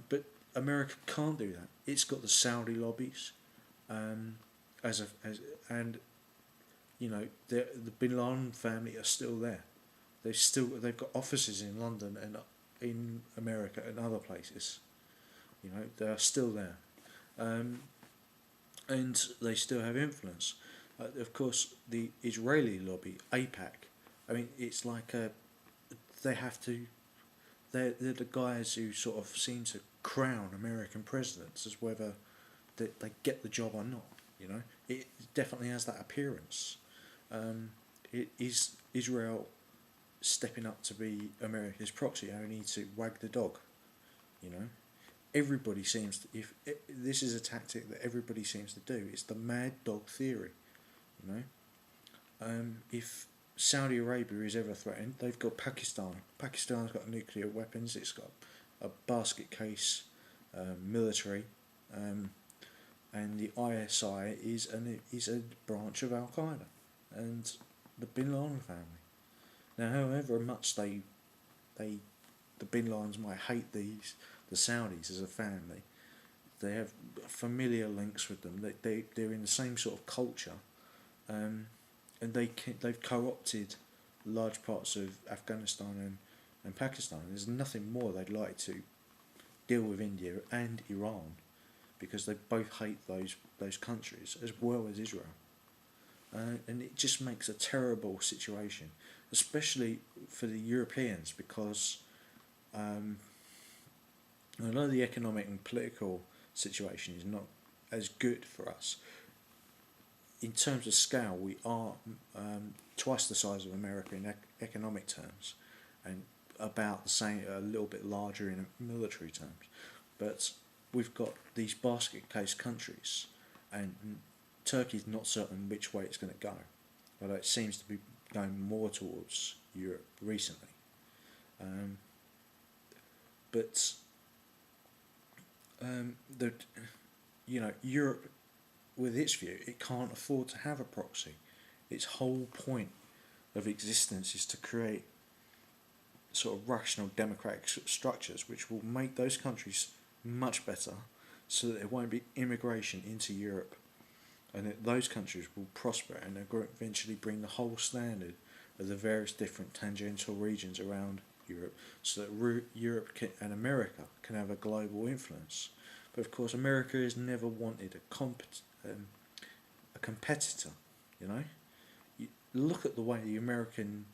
But America can't do that. It's got the Saudi lobbies, and the Bin Laden family are still there. They've got offices in London and in America and other places. They are still there, and they still have influence. Of course, the Israeli lobby, AIPAC. I mean, it's like they have to. They're the guys who sort of seem to crown American presidents as whether they get the job or not. It definitely has that appearance. It is Israel stepping up to be America's proxy, only to wag the dog. Everybody seems to. This is a tactic that everybody seems to do. It's the mad dog theory. If Saudi Arabia is ever threatened, they've got Pakistan. Pakistan's got nuclear weapons. It's got a basket case military, and the ISI is a branch of Al Qaeda, and the Bin Laden family. Now, however much the Bin Ladens might hate the Saudis as a family, they have familiar links with them. They're in the same sort of culture, and they've co-opted large parts of Afghanistan and Pakistan. There's nothing more they'd like to deal with India and Iran, because they both hate those countries as well as Israel. And it just makes a terrible situation, especially for the Europeans, because although the economic and political situation is not as good for us, in terms of scale, we are twice the size of America in economic terms, and about the same, a little bit larger in military terms. But we've got these basket case countries, and Turkey's not certain which way it's going to go, although it seems to be going more towards Europe recently. Europe, with its view, it can't afford to have a proxy. Its whole point of existence is to create sort of rational democratic structures which will make those countries much better, so that there won't be immigration into Europe, and that those countries will prosper and eventually bring the whole standard of the various different tangential regions around Europe, so that Europe and America can have a global influence. But of course, America has never wanted a competitor. You look at the way the American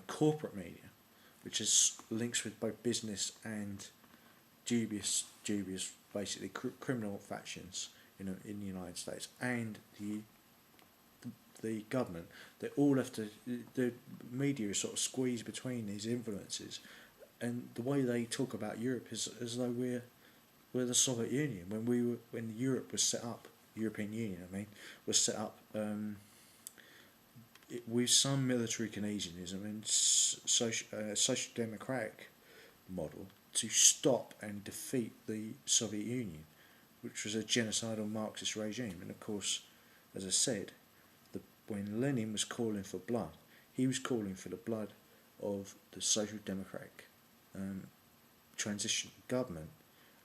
corporate media, which has links with both business and dubious basically criminal factions in the United States, and the government. They all have to. The media is sort of squeezed between these influences, and the way they talk about Europe is as though we're the Soviet Union when Europe was set up. European Union, was set up with some military Keynesianism and social democratic model to stop and defeat the Soviet Union, which was a genocidal Marxist regime. And of course, as I said, when Lenin was calling for blood, he was calling for the blood of the social democratic transition government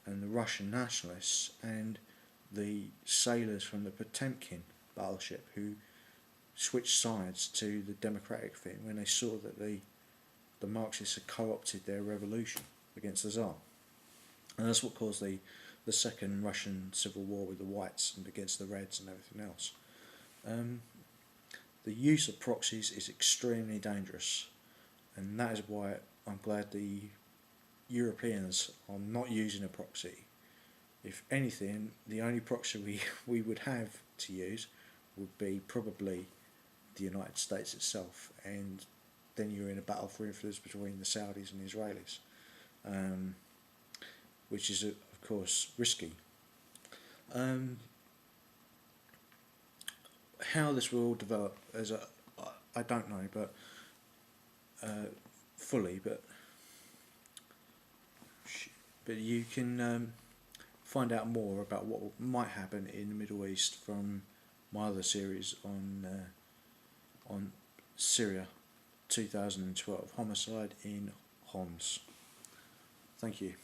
and the Russian nationalists and the sailors from the Potemkin battleship who switched sides to the democratic thing when they saw that the Marxists had co-opted their revolution against the Tsar. And that's what caused the second Russian civil war with the whites and against the reds and everything else. The use of proxies is extremely dangerous, and that is why I'm glad the Europeans are not using a proxy. If anything, the only proxy we would have to use would be probably the United States itself, and then you're in a battle for influence between the Saudis and the Israelis, which is of course risky. How this will all develop, I don't know, but fully, but you can find out more about what might happen in the Middle East from my other series on Syria, 2012, homicide in Homs. Thank you.